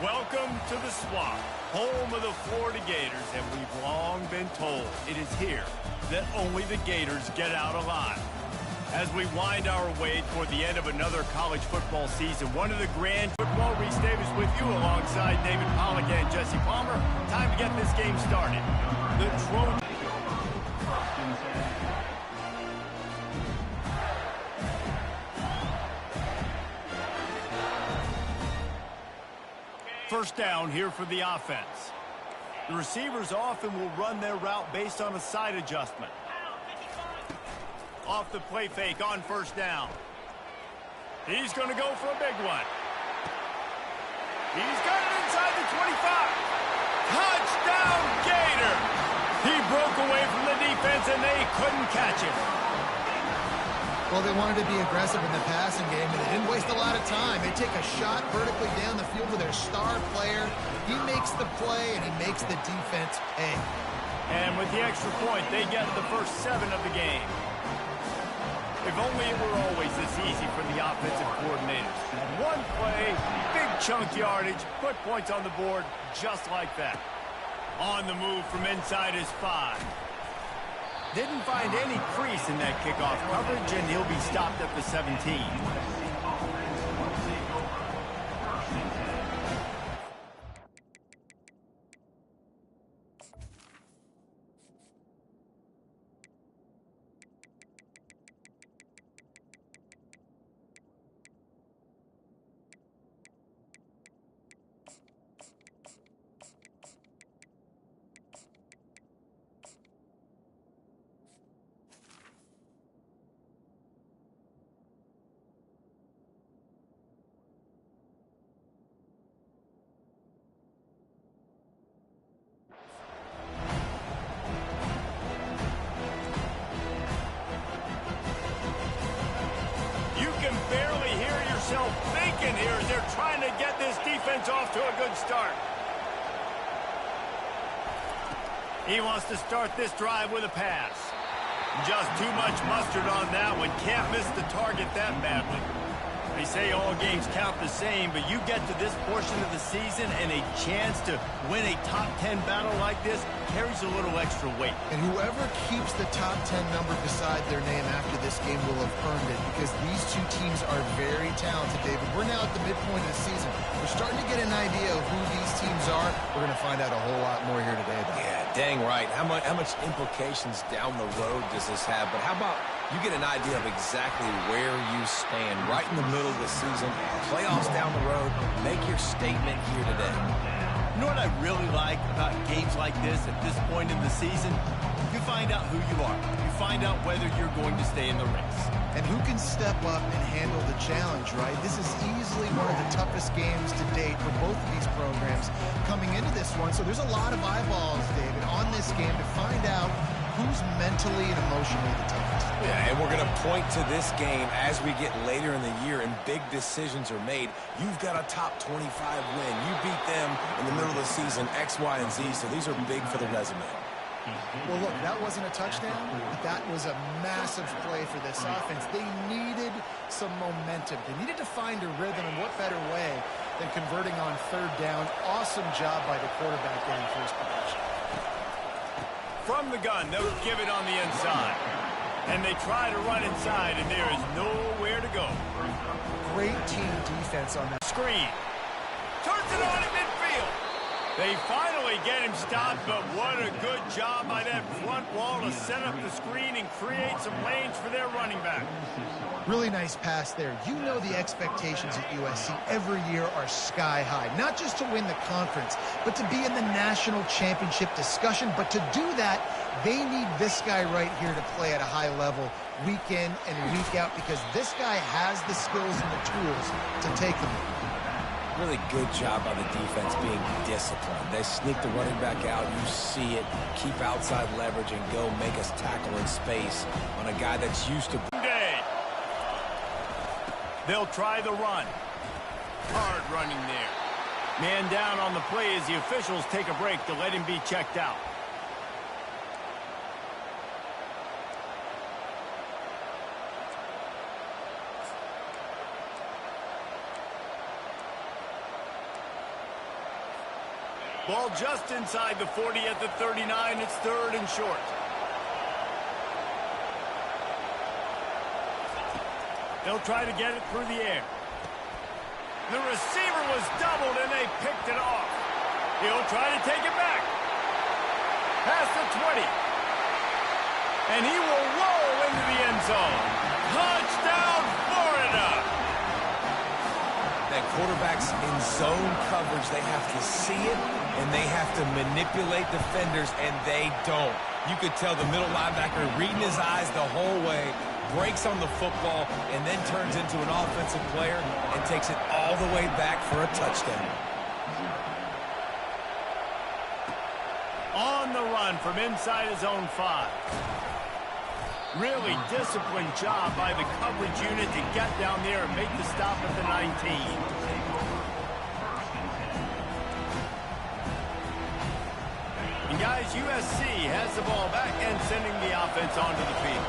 Welcome to the Swamp, home of the Florida Gators, and we've long been told it is here that only the Gators get out alive. As we wind our way toward the end of another college football season, one of the grand football, Reese Davis with you alongside David Pollack and Jesse Palmer. Time to get this game started. The Trojans. First down here for the offense. The receivers often will run their route based on a side adjustment. Off the play fake on first down. He's going to go for a big one. He's got it inside the 25. Touchdown, Gator! He broke away from the defense and they couldn't catch him. Well, they wanted to be aggressive in the passing game, and they didn't waste a lot of time. They take a shot vertically down the field with their star player. He makes the play, and he makes the defense pay. And with the extra point, they get the first 7 of the game. If only it were always this easy for the offensive coordinators. One play, big chunk yardage, put points on the board just like that. On the move from inside his 5. Didn't find any crease in that kickoff coverage, and he'll be stopped at the 17. Thinking here as they're trying to get this defense off to a good start. He wants to start this drive with a pass. Just too much mustard on that one. Can't miss the target that badly. They say all games count the same, but you get to this portion of the season and a chance to win a top 10 battle like this carries a little extra weight. And whoever keeps the top 10 number beside their name after this game will have earned it, because these two teams are very talented, David. We're now at the midpoint of the season. We're starting to get an idea of who these teams are. We're going to find out a whole lot more here today about it. Yeah, dang right. How much implications down the road does this have? But how about you get an idea of exactly where you stand right in the middle of the season, playoffs down the road, make your statement here today. You know what I really like about games like this at this point in the season? You find out who you are. You find out whether you're going to stay in the race. And who can step up and handle the challenge, right? This is easily one of the toughest games to date for both of these programs coming into this one. So there's a lot of eyeballs, David, on this game to find out who's mentally and emotionally the toughest. Yeah, and we're going to point to this game as we get later in the year and big decisions are made. You've got a top 25 win. You beat them in the middle of the season, X, Y, and Z, so these are big for the resume. Well, look, that wasn't a touchdown, but that was a massive play for this offense. They needed some momentum. They needed to find a rhythm, and what better way than converting on third down. Awesome job by the quarterback getting first possession. From the gun, they'll give it on the inside. And they try to run inside, and there is nowhere to go. Great team defense on that. Screen. Turns it on in midfield. They finally get him stopped, but what a good job by that front wall to set up the screen and create some lanes for their running back. Really nice pass there. You know the expectations at USC every year are sky high. Not just to win the conference, but to be in the national championship discussion. But to do that, they need this guy right here to play at a high level week in and week out, because this guy has the skills and the tools to take them. Really good job by the defense being disciplined. They sneak the running back out. You see it. Keep outside leverage and go make us tackle in space on a guy that's used to. They'll try the run. Hard running there. Man down on the play as the officials take a break to let him be checked out. Ball just inside the 40 at the 39. It's third and short. They'll try to get it through the air. The receiver was doubled, and they picked it off. He'll try to take it back. Past the 20. And he will roll into the end zone. Touchdown, Florida! That quarterbacks in zone coverage, they have to see it, and they have to manipulate defenders, and they don't. You could tell the middle linebacker reading his eyes the whole way, breaks on the football, and then turns into an offensive player and takes it all the way back for a touchdown. On the run from inside his own 5. Really disciplined job by the coverage unit to get down there and make the stop at the 19. And guys, USC has the ball back and sending the offense onto the field.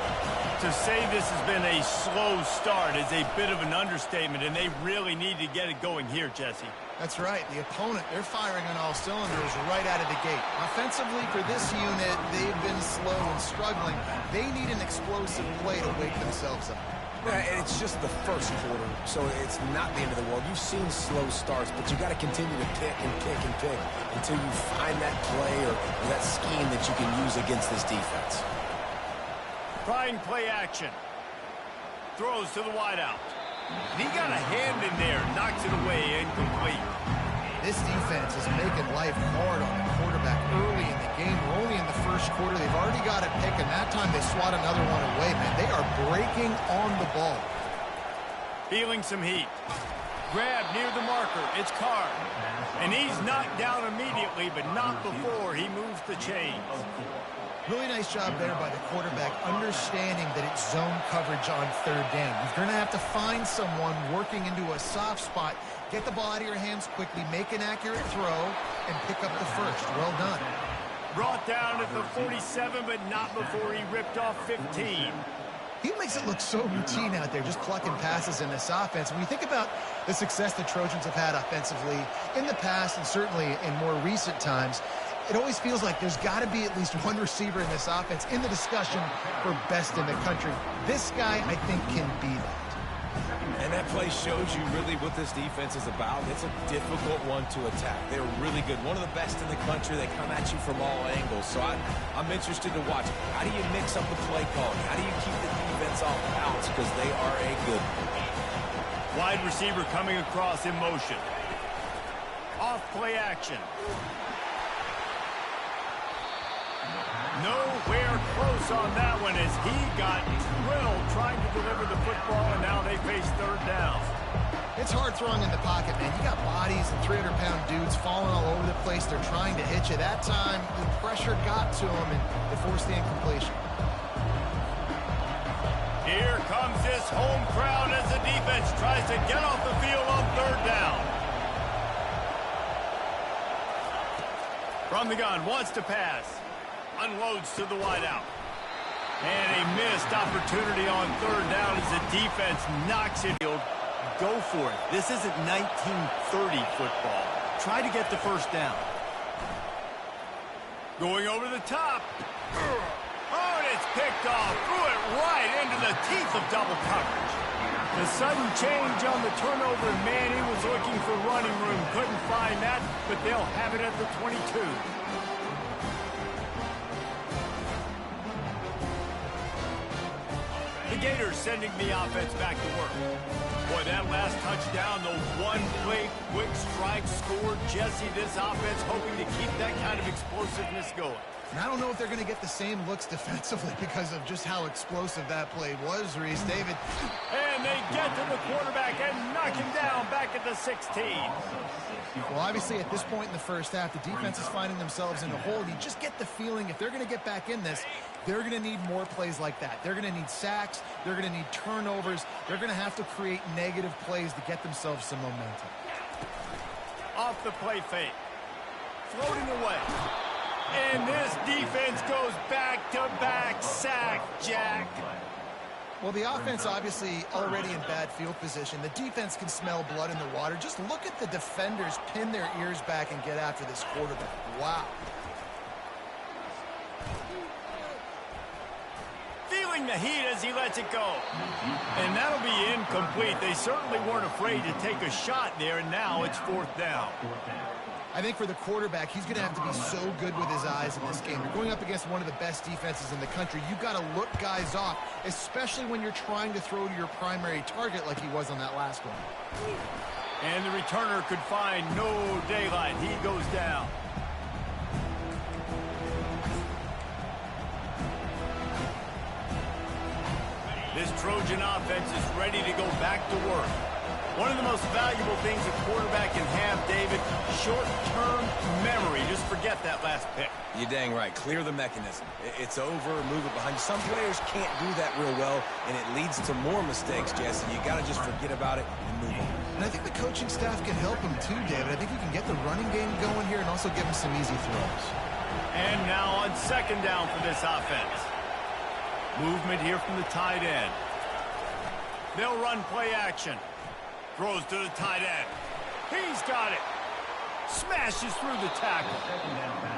To say this has been a slow start is a bit of an understatement, and they really need to get it going here, Jesse. That's right. The opponent, they're firing on all cylinders right out of the gate. Offensively, for this unit, they've been slow and struggling. They need an explosive play to wake themselves up. Yeah, and it's just the first quarter, so it's not the end of the world. You've seen slow starts, but you got to continue to pick and pick and pick until you find that play or that scheme that you can use against this defense. Trying play action. Throws to the wideout. He got a hand in there, knocks it away, incomplete. This defense is making life hard on the quarterback early in the game. We're only in the first quarter. They've already got a pick, and that time they swat another one away, man. They are breaking on the ball. Feeling some heat. Grab near the marker. It's Carr. And he's knocked down immediately, but not before he moves the chains. Really nice job there by the quarterback, understanding that it's zone coverage on third down. You're going to have to find someone working into a soft spot, get the ball out of your hands quickly, make an accurate throw, and pick up the first. Well done. Brought down at the 47, but not before he ripped off 15. He makes it look so routine out there, just plucking passes in this offense. When you think about the success the Trojans have had offensively in the past and certainly in more recent times, it always feels like there's got to be at least one receiver in this offense in the discussion for best in the country. This guy, I think, can be that. And that play shows you really what this defense is about. It's a difficult one to attack. They're really good. One of the best in the country. They come at you from all angles. So I'm interested to watch. How do you mix up the play calling? How do you keep the defense off balance? Because they are a good one. Wide receiver coming across in motion. Off play action. Nowhere close on that one as he got drilled trying to deliver the football, and now they face third down. It's hard throwing in the pocket, man. You got bodies and 300-pound dudes falling all over the place. They're trying to hit you. That time, the pressure got to them, and they forced the incompletion. Here comes this home crowd as the defense tries to get off the field on third down. From the gun, wants to pass. Unloads to the wideout. And a missed opportunity on third down as the defense knocks it. Go for it. This isn't 1930 football. Try to get the first down. Going over the top. Oh, and it's picked off. Threw it right into the teeth of double coverage. The sudden change on the turnover, and Manny was looking for running room. Couldn't find that, but they'll have it at the 22. The Gators sending the offense back to work. Boy, that last touchdown, the one-play quick strike score. Jesse, this offense hoping to keep that kind of explosiveness going. And I don't know if they're going to get the same looks defensively because of just how explosive that play was, Reese. David. And they get to the quarterback and knock him down back at the 16. Well, obviously, at this point in the first half, the defense is finding themselves in a hole. You just get the feeling if they're going to get back in this, they're going to need more plays like that. They're going to need sacks. They're going to need turnovers. They're going to have to create negative plays to get themselves some momentum. Off the play fake. Floating away. And this defense goes back-to-back sack, Jack. Well, the offense obviously already in bad field position. The defense can smell blood in the water. Just look at the defenders pin their ears back and get after this quarterback. Wow. Feeling the heat as he lets it go. And that'll be incomplete. They certainly weren't afraid to take a shot there, and now it's 4th down. I think for the quarterback, he's going to have to be so good with his eyes in this game. You're going up against one of the best defenses in the country. You've got to look guys off, especially when you're trying to throw to your primary target like he was on that last one. And the returner could find no daylight. He goes down. This Trojan offense is ready to go back to work. One of the most valuable things a quarterback can have, David, short-term memory. Just forget that last pick. You're dang right. Clear the mechanism. It's over, move it behind you. Some players can't do that real well, and it leads to more mistakes, Jesse. You got to just forget about it and move on. And I think the coaching staff can help him too, David. I think he can get the running game going here and also give him some easy throws. And now on 2nd down for this offense. Movement here from the tight end. They'll run play action. Throws to the tight end. He's got it. Smashes through the tackle.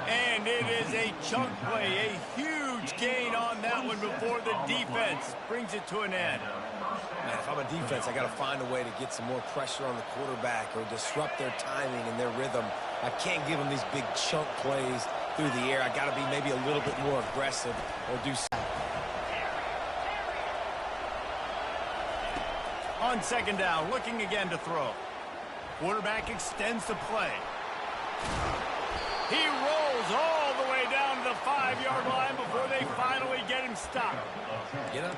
And it is a chunk play. A huge gain on that one before the defense brings it to an end. Man, if I'm a defense, I got to find a way to get some more pressure on the quarterback or disrupt their timing and their rhythm. I can't give them these big chunk plays through the air. I got to be maybe a little bit more aggressive or do something. On 2nd down, looking again to throw. Quarterback extends the play. He rolls all the way down to the 5-yard line before they finally get him stopped. Get up.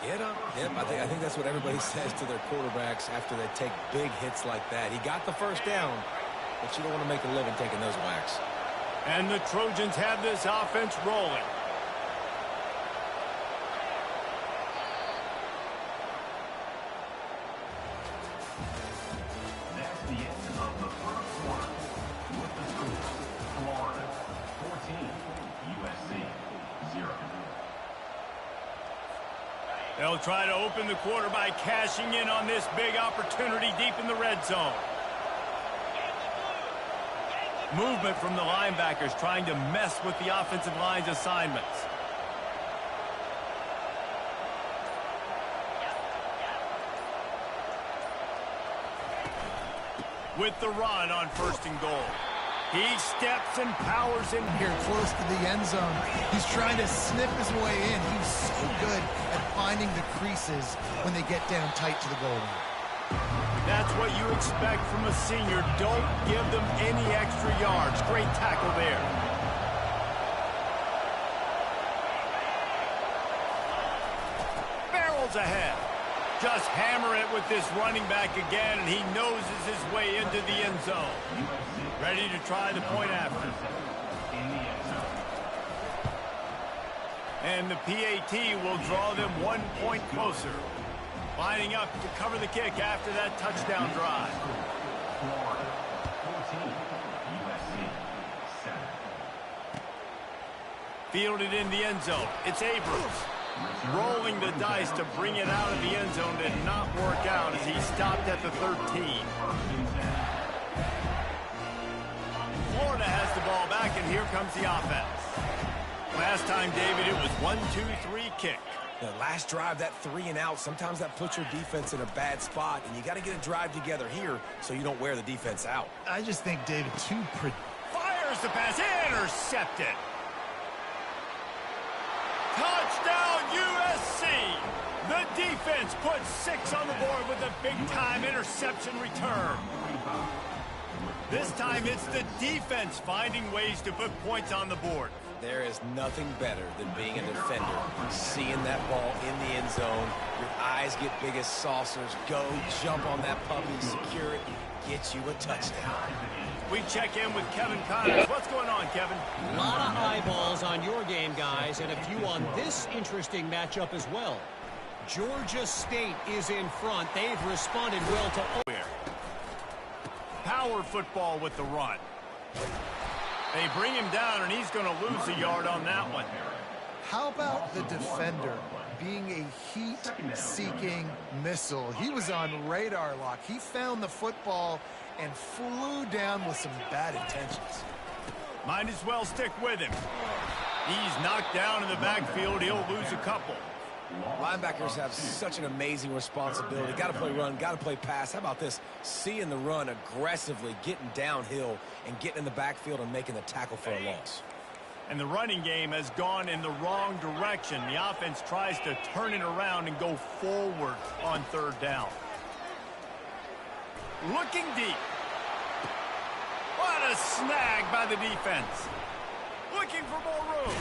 Get up. Yep, I think that's what everybody says to their quarterbacks after they take big hits like that. He got the 1st down, but you don't want to make a living taking those whacks. And the Trojans have this offense rolling. They'll try to open the quarter by cashing in on this big opportunity deep in the red zone. Movement from the linebackers trying to mess with the offensive line's assignments. With the run on 1st and goal. He steps and powers in here close to the end zone. He's trying to snip his way in. He's so good at finding the creases when they get down tight to the goal line. That's what you expect from a senior. Don't give them any extra yards. Great tackle there. Barrels ahead. Just hammer it with this running back again, and he noses his way into the end zone. Ready to try the point after. And the PAT will draw them 1 point closer. Lining up to cover the kick after that touchdown drive. Fielded in the end zone. It's Abrams. Rolling the dice to bring it out of the end zone did not work out as he stopped at the 13. Florida has the ball back, and here comes the offense. Last time, David, it was 1-2-3 kick. The last drive, that 3 and out, sometimes that puts your defense in a bad spot, and you got to get a drive together here so you don't wear the defense out. I just think, David, fires the pass, intercepted. Touchdown, USC! The defense puts 6 on the board with a big-time interception return. This time, it's the defense finding ways to put points on the board. There is nothing better than being a defender. Seeing that ball in the end zone, your eyes get big as saucers. Go, jump on that puppy, secure it, get you a touchdown. We check in with Kevin Connors. What's going on, Kevin? A lot of eyeballs on your game, guys, and a few on this interesting matchup as well. Georgia State is in front. They've responded well to... Power football with the run. They bring him down, and he's going to lose a yard on that one. How about the defender being a heat-seeking missile. He was on radar lock. He found the football and flew down with some bad intentions. Might as well stick with him. He's knocked down in the backfield. He'll lose a couple. Linebackers have such an amazing responsibility. Got to play run, got to play pass. How about this? Seeing the run aggressively, getting downhill, and getting in the backfield and making the tackle for a loss. And the running game has gone in the wrong direction. The offense tries to turn it around and go forward on third down. Looking deep. What a snag by the defense. Looking for more room.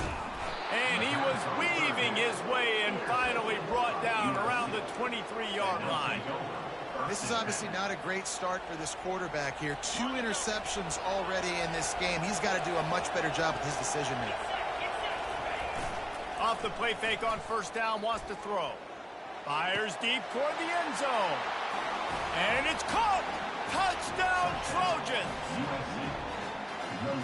And he was weaving his way and finally brought down around the 23-yard line. This is obviously not a great start for this quarterback here. 2 interceptions already in this game. He's got to do a much better job with his decision-making. Off the play fake on first down, wants to throw. Fires deep toward the end zone. And it's caught! Touchdown, Trojans!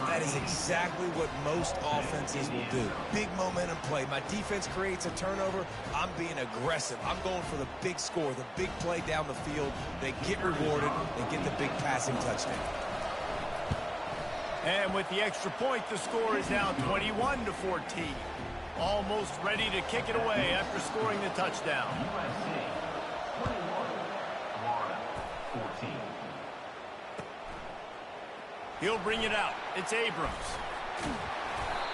That is exactly what most offenses will do. Big momentum play. My defense creates a turnover. I'm being aggressive. I'm going for the big score, the big play down the field. They get rewarded. They get the big passing touchdown. And with the extra point, the score is now 21-14. Almost ready to kick it away after scoring the touchdown. He'll bring it out. It's Abrams.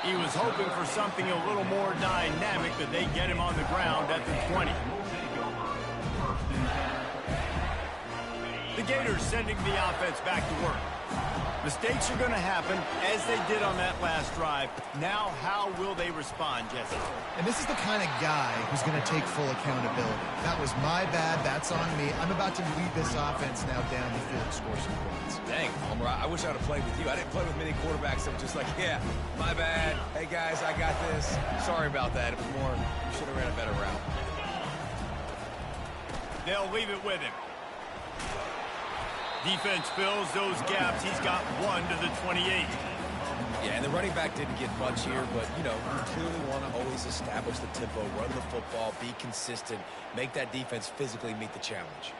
He was hoping for something a little more dynamic, but they get him on the ground at the 20. The Gators sending the offense back to work. Mistakes are going to happen, as they did on that last drive. Now, how will they respond, Jesse? And this is the kind of guy who's going to take full accountability. That was my bad. That's on me. I'm about to lead this offense now down the field and score some points. Dang, Palmer, I wish I would have played with you. I didn't play with many quarterbacks that were just like, yeah, my bad. Hey, guys, I got this. Sorry about that. It was more, you should have ran a better route. They'll leave it with him. Defense fills those gaps. He's got 1 to the 28. Yeah, and the running back didn't get much here, but, you know, you clearly want to always establish the tempo, run the football, be consistent, make that defense physically meet the challenge.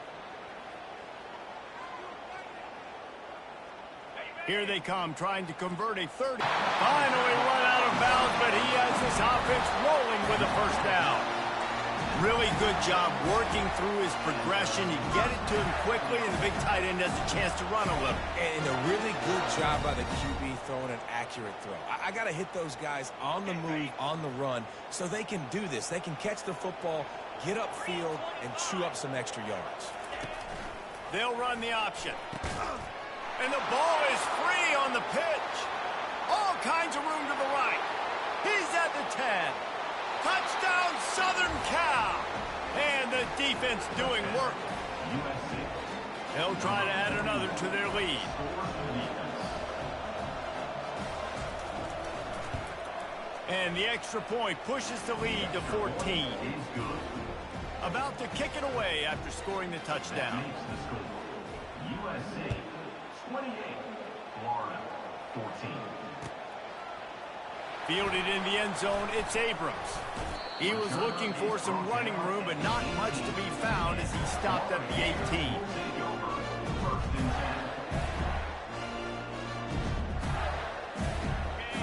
Here they come, trying to convert a 30. Finally run out of bounds, but he has his offense rolling with a first down. Really good job working through his progression. You get it to him quickly, and the big tight end has a chance to run a little. And a really good job by the QB throwing an accurate throw. I got to hit those guys on the move, on the run, so they can do this. They can catch the football, get upfield, and chew up some extra yards. They'll run the option. And the ball is free on the pitch. All kinds of room to the right. He's at the 10. Touchdown, Southern Cal. And the defense doing work. They'll try to add another to their lead. And the extra point pushes the lead to 14. About to kick it away after scoring the touchdown. USA 28, Florida 14. Fielded in the end zone, it's Abrams. He was looking for some running room, but not much to be found as he stopped at the 18.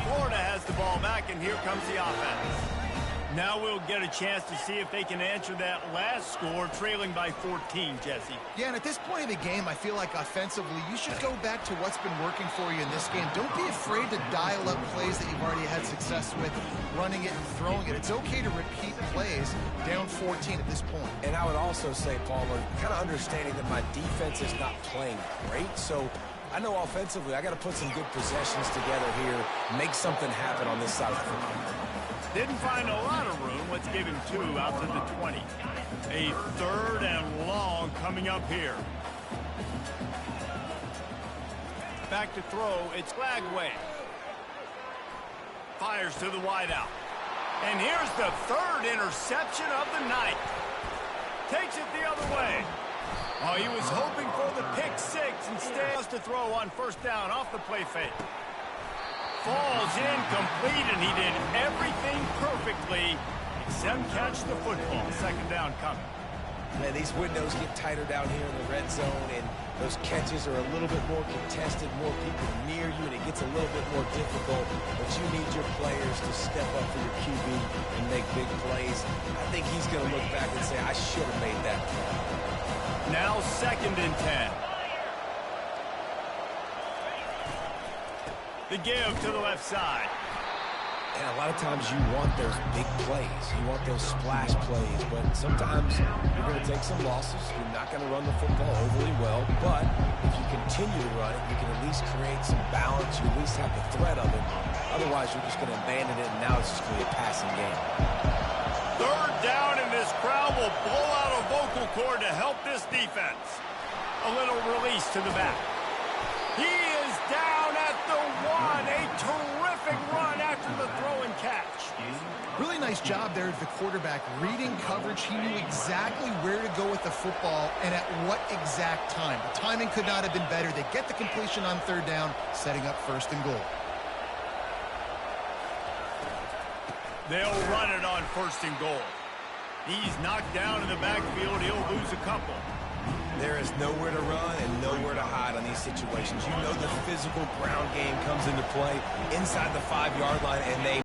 Florida has the ball back, and here comes the offense. Now we'll get a chance to see if they can answer that last score, trailing by 14, Jesse. Yeah, and at this point of the game, I feel like offensively, you should go back to what's been working for you in this game. Don't be afraid to dial up plays that you've already had success with, running it and throwing it. It's okay to repeat plays down 14 at this point. And I would also say, Palmer, kind of understanding that my defense is not playing great, so I know offensively I got to put some good possessions together here, make something happen on this side of the football. Didn't find a lot of room. Let's give him 2 out to the 20. A 3rd and long coming up here. Back to throw. It's Lagway. Fires to the wideout. And here's the 3rd interception of the night. Takes it the other way. Oh, he was hoping for the pick 6. Instead, to throw on first down off the play fake. Falls incomplete, and he did everything perfectly makes them catch the football. Second down coming. Man, these windows get tighter down here in the red zone, and those catches are a little bit more contested, more people near you, and it gets a little bit more difficult. But you need your players to step up for your QB and make big plays. I think he's going to look back and say, I should have made that play. Now 2nd and 10. The give to the left side. And a lot of times you want those big plays. You want those splash plays. But sometimes you're going to take some losses. You're not going to run the football overly well. But if you continue to run it, you can at least create some balance. You at least have the threat of it. Otherwise, you're just going to abandon it, and now it's just going to be a passing game. 3rd down, and this crowd will blow out a vocal cord to help this defense. A little release to the back. He is down at the 1. A terrific run after the throw and catch. Really nice job there of the quarterback reading coverage. He knew exactly where to go with the football and at what exact time. The timing could not have been better. They get the completion on 3rd down, setting up 1st and goal. They'll run it on 1st and goal. He's knocked down in the backfield. He'll lose a couple. There is nowhere to run and nowhere to hide on these situations. You know the physical ground game comes into play inside the 5-yard line, and they